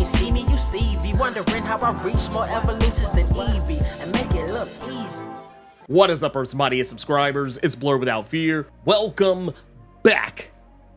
ain't see me, you Stevie. Wondering how I reach more evolutions than Eevee and make it look easy. What is up, Earth's mightiest subscribers? It's Blerd without fear. Welcome back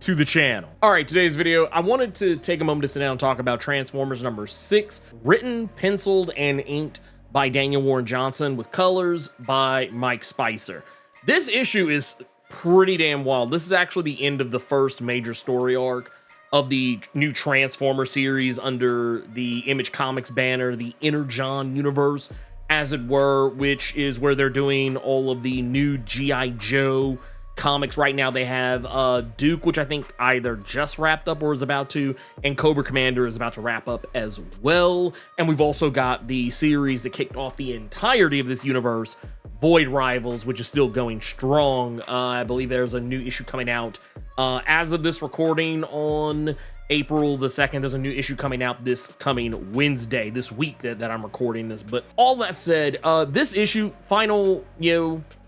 to the channel. All right, today's video, I wanted to take a moment to sit down and talk about Transformers number 6, written, penciled, and inked by Daniel Warren Johnson with colors by Mike Spicer. This issue is pretty damn wild. This is actually the end of the first major story arc of the new Transformer series under the Image Comics banner, the Energon universe, as it were, which is where they're doing all of the new G.I. Joe comics. Right now they have Duke, which I think either just wrapped up or is about to, and Cobra Commander is about to wrap up as well. And we've also got the series that kicked off the entirety of this universe, Void Rivals, which is still going strong. I believe there's a new issue coming out as of this recording on April the 2nd. There's a new issue coming out this coming Wednesday, this week that I'm recording this. But all that said, this issue, final,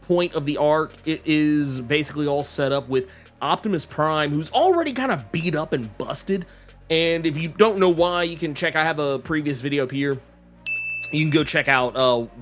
point of the arc, it is basically all set up with Optimus Prime, who's already kind of beat up and busted. And if you don't know why, you can check, I have a previous video up here. You can go check out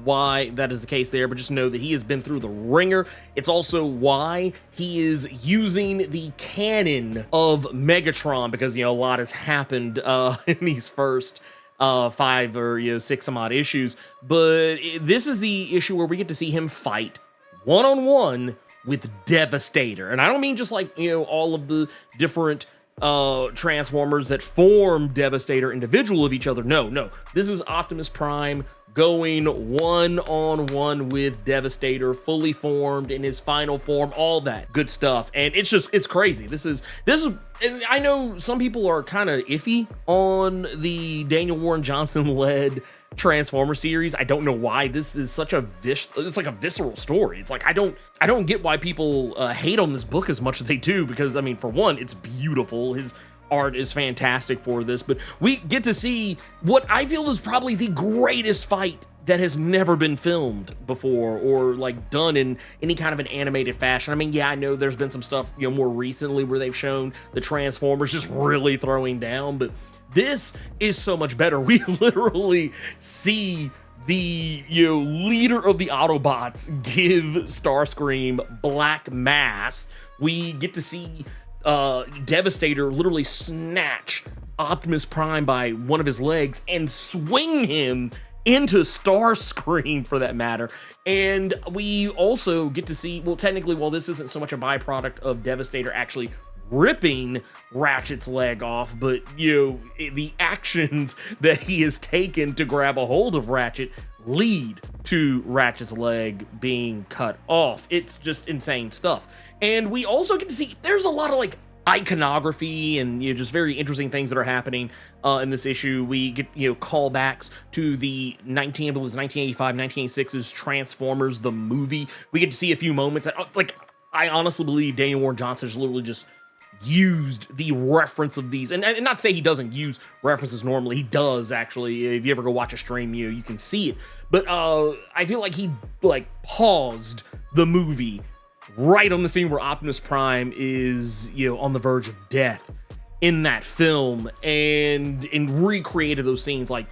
why that is the case there, but just know that he has been through the ringer. It's also why he is using the canon of Megatron, because, a lot has happened in these first 5 or 6 some odd issues. But this is the issue where we get to see him fight one-on-one with Devastator. And I don't mean just like, all of the different Transformers that form Devastator individual of each other. No. This is Optimus Prime going one-on-one with Devastator, fully formed in his final form, all that good stuff. And it's crazy. This is, and I know some people are kind of iffy on the Daniel Warren Johnson led Transformer series. I don't know why. This is such a it's like a visceral story. It's like I don't get why people hate on this book as much as they do, because I mean, for one, it's beautiful. His art is fantastic for this, but we get to see what I feel is probably the greatest fight that has never been filmed before or like done in any kind of an animated fashion. I mean, yeah, I know there's been some stuff, more recently where they've shown the Transformers just really throwing down, but this is so much better. We literally see the leader of the Autobots give Starscream black mass. We get to see Devastator literally snatch Optimus Prime by one of his legs and swing him into Starscream, for that matter. And we also get to see, well, technically, while this isn't so much a byproduct of Devastator actually ripping Ratchet's leg off, but the actions that he has taken to grab a hold of Ratchet lead to Ratchet's leg being cut off. It's just insane stuff. And we also get to see there's a lot of like iconography and just very interesting things that are happening in this issue. We get callbacks to the 1985-1986's Transformers the movie. We get to see a few moments that, like, I honestly believe Daniel Warren Johnson is literally just used the reference of these, and not to say he doesn't use references normally. He does, actually. If you ever go watch a stream, you can see it. But I feel like he paused the movie right on the scene where Optimus Prime is on the verge of death in that film, and recreated those scenes like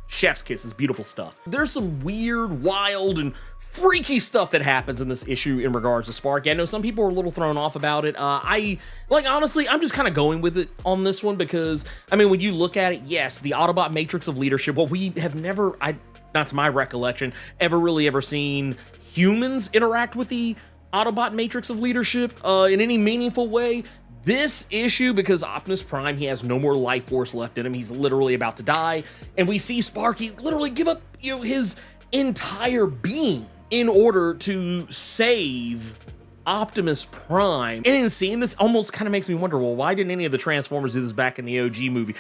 chef's kisses. Beautiful stuff. There's some weird, wild, and freaky stuff that happens in this issue in regards to Sparky. I know some people are a little thrown off about it. Honestly, I'm just kind of going with it on this one, because I mean, when you look at it, yes, the Autobot Matrix of Leadership, what we have never, not to my recollection, ever seen humans interact with the Autobot Matrix of Leadership in any meaningful way. This issue, because Optimus Prime, he has no more life force left in him. He's literally about to die, and we see Sparky literally give up his entire being in order to save Optimus Prime. And in seeing this, almost kind of makes me wonder, well, why didn't any of the Transformers do this back in the OG movie?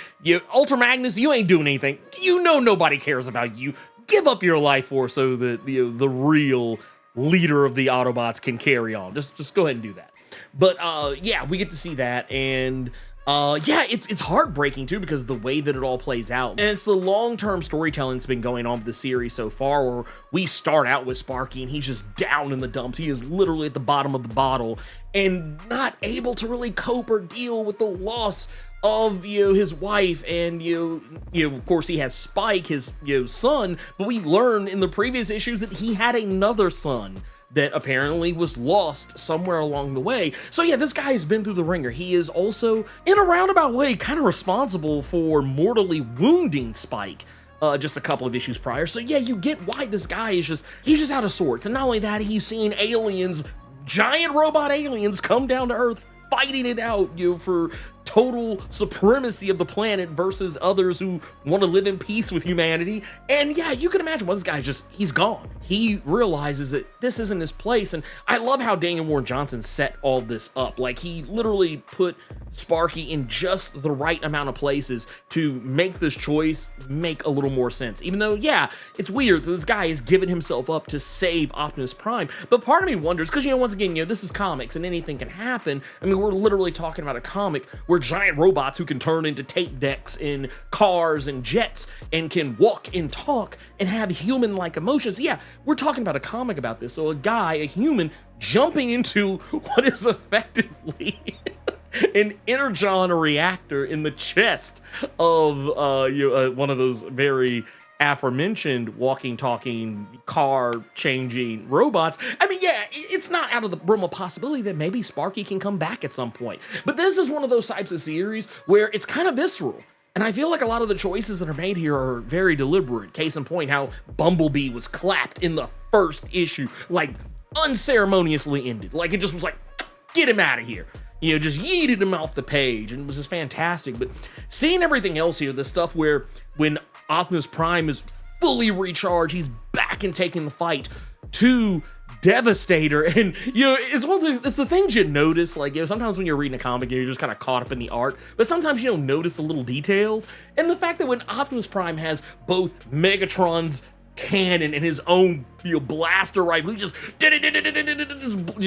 Ultra Magnus, you ain't doing anything. Nobody cares about you. Give up your life force so that the real leader of the Autobots can carry on. Just go ahead and do that. But yeah, we get to see that, and yeah, it's heartbreaking too, because the way that it all plays out. And it's the long-term storytelling that's been going on with the series so far, where we start out with Sparky and he's just down in the dumps. He is literally at the bottom of the bottle and not able to really cope or deal with the loss of, his wife, and, of course he has Spike, his, son, but we learned in the previous issues that he had another son that apparently was lost somewhere along the way. So yeah, this guy has been through the ringer. He is also, in a roundabout way, kind of responsible for mortally wounding Spike just a couple of issues prior. So yeah, you get why this guy is he's just out of sorts. And not only that, he's seen aliens, giant robot aliens, come down to Earth, fighting it out, for total supremacy of the planet versus others who want to live in peace with humanity. And yeah, you can imagine why this guy he's gone. He realizes that this isn't his place. And I love how Daniel Warren Johnson set all this up. Like, he literally put Sparky in just the right amount of places to make this choice make a little more sense. Even though, yeah, it's weird that this guy is giving himself up to save Optimus Prime. But part of me wonders, because, once again, this is comics and anything can happen. I mean, we're literally talking about a comic where giant robots who can turn into tape decks in cars and jets and can walk and talk and have human-like emotions. Yeah, we're talking about a comic about this. So a human, jumping into what is effectively an energon reactor in the chest of one of those very aforementioned walking, talking, car changing robots. I mean, yeah, it's not out of the realm of possibility that maybe Sparky can come back at some point. But this is one of those types of series where it's kind of visceral. And I feel like a lot of the choices that are made here are very deliberate. Case in point, how Bumblebee was clapped in the first issue, like unceremoniously ended. Like, it just was like, get him out of here. Just yeeted him off the page, and it was just fantastic. But seeing everything else here, the stuff where when Optimus Prime is fully recharged, he's back and taking the fight to Devastator, and it's one of the, it's the things you notice. Like, sometimes when you're reading a comic, you're just kind of caught up in the art, but sometimes you don't notice the little details. And the fact that when Optimus Prime has both Megatron's cannon and his own blaster rifle, he just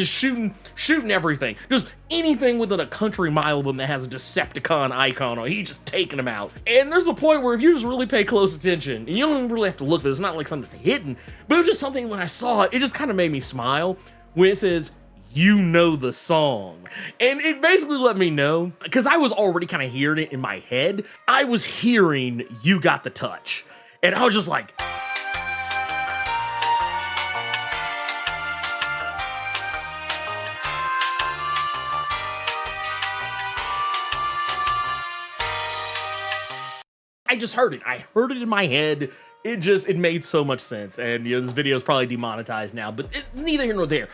shooting everything, just anything within a country mile of him that has a Decepticon icon on, he's just taking them out. And there's a point where if you just really pay close attention, and you don't really have to look for it, it's not like something that's hidden, but it was just something, when I saw it, it just kind of made me smile when it says, "You know the song." And it basically let me know, because I was already kind of hearing it in my head, I was hearing "You Got the Touch," and I was just like, I just heard it. I heard it in my head. It made so much sense. And, this video is probably demonetized now, but it's neither here nor there.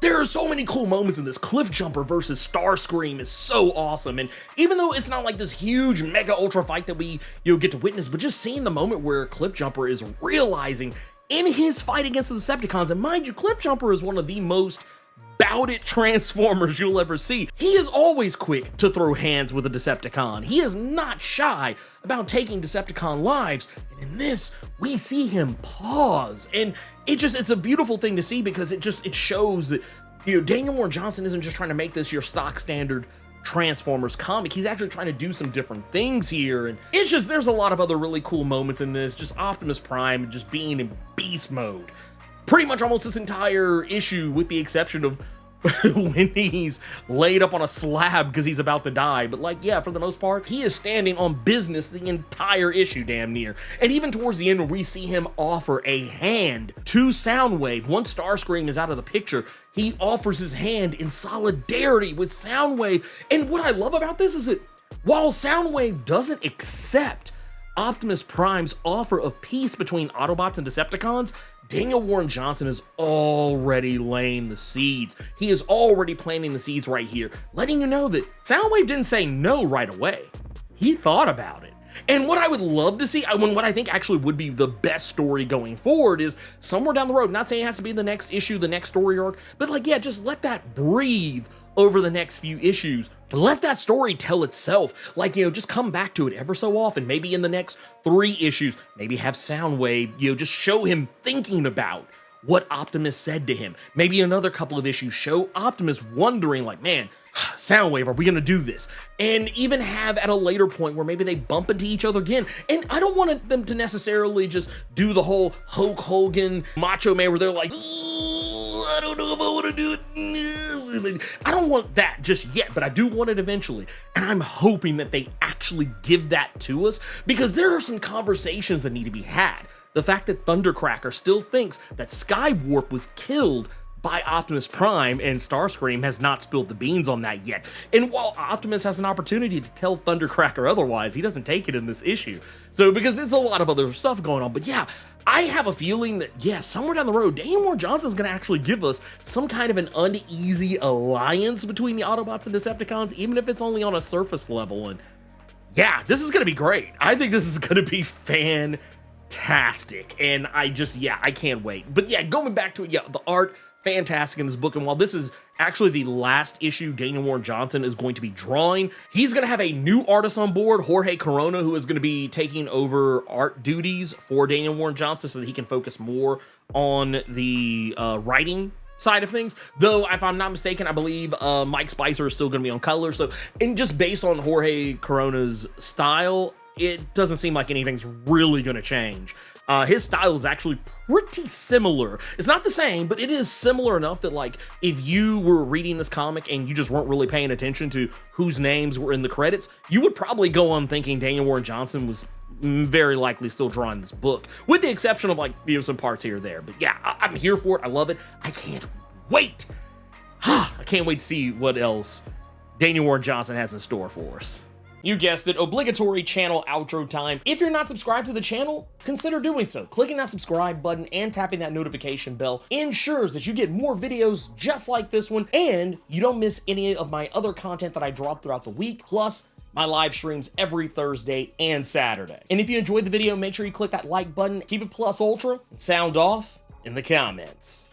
There are so many cool moments in this. Cliff Jumper versus Starscream is so awesome. And even though it's not like this huge mega ultra fight that we, get to witness, but just seeing the moment where Cliff Jumper is realizing in his fight against the Decepticons, and mind you, Cliff Jumper is one of the most bout-it Transformers you'll ever see. He is always quick to throw hands with a Decepticon. He is not shy about taking Decepticon lives. And in this, we see him pause. And it's a beautiful thing to see, because it shows that, Daniel Warren Johnson isn't just trying to make this your stock standard Transformers comic. He's actually trying to do some different things here. And there's a lot of other really cool moments in this. Just Optimus Prime just being in beast mode pretty much almost this entire issue, with the exception of when he's laid up on a slab because he's about to die. But for the most part, he is standing on business the entire issue, damn near. And even towards the end, where we see him offer a hand to Soundwave, once Starscream is out of the picture, he offers his hand in solidarity with Soundwave. And what I love about this is that while Soundwave doesn't accept Optimus Prime's offer of peace between Autobots and Decepticons, Daniel Warren Johnson is already laying the seeds. He is already planting the seeds right here, letting you know that Soundwave didn't say no right away. He thought about it. And what I would love to see, what I think actually would be the best story going forward, is somewhere down the road, not saying it has to be the next issue, the next story arc, but just let that breathe over the next few issues. Let that story tell itself. Just come back to it ever so often. Maybe in the next 3 issues, maybe have Soundwave, just show him thinking about what Optimus said to him. Maybe another couple of issues show Optimus wondering, man, Soundwave, are we gonna do this? And even have at a later point where maybe they bump into each other again. And I don't want them to necessarily just do the whole Hulk Hogan Macho Man where they're like, I don't know if I want to do it. I don't want that just yet, but I do want it eventually. And I'm hoping that they actually give that to us, because there are some conversations that need to be had. The fact that Thundercracker still thinks that Skywarp was killed by Optimus Prime, and Starscream has not spilled the beans on that yet. And while Optimus has an opportunity to tell Thundercracker otherwise, he doesn't take it in this issue. So, because there's a lot of other stuff going on, but yeah, I have a feeling that, yeah, somewhere down the road, Daniel Warren Johnson's gonna actually give us some kind of an uneasy alliance between the Autobots and Decepticons, even if it's only on a surface level. And yeah, this is gonna be great. I think this is gonna be fantastic. And I can't wait. But yeah, going back to it, yeah, the art, fantastic in this book. And while this is actually the last issue Daniel Warren Johnson is going to be drawing, he's going to have a new artist on board, Jorge Corona, who is going to be taking over art duties for Daniel Warren Johnson so that he can focus more on the writing side of things. Though, if I'm not mistaken, I believe Mike Spicer is still going to be on color. So, and just based on Jorge Corona's style, it doesn't seem like anything's really going to change. His style is actually pretty similar. It's not the same, but it is similar enough that, like, if you were reading this comic and you just weren't really paying attention to whose names were in the credits, you would probably go on thinking Daniel Warren Johnson was very likely still drawing this book, with the exception of, like, you know, some parts here or there. But yeah, I'm here for it. I love it. I can't wait. I can't wait to see what else Daniel Warren Johnson has in store for us. You guessed it, obligatory channel outro time. If you're not subscribed to the channel, consider doing so. Clicking that subscribe button and tapping that notification bell ensures that you get more videos just like this one, and you don't miss any of my other content that I drop throughout the week, plus my live streams every Thursday and Saturday. And if you enjoyed the video, make sure you click that like button, keep it plus ultra, and sound off in the comments.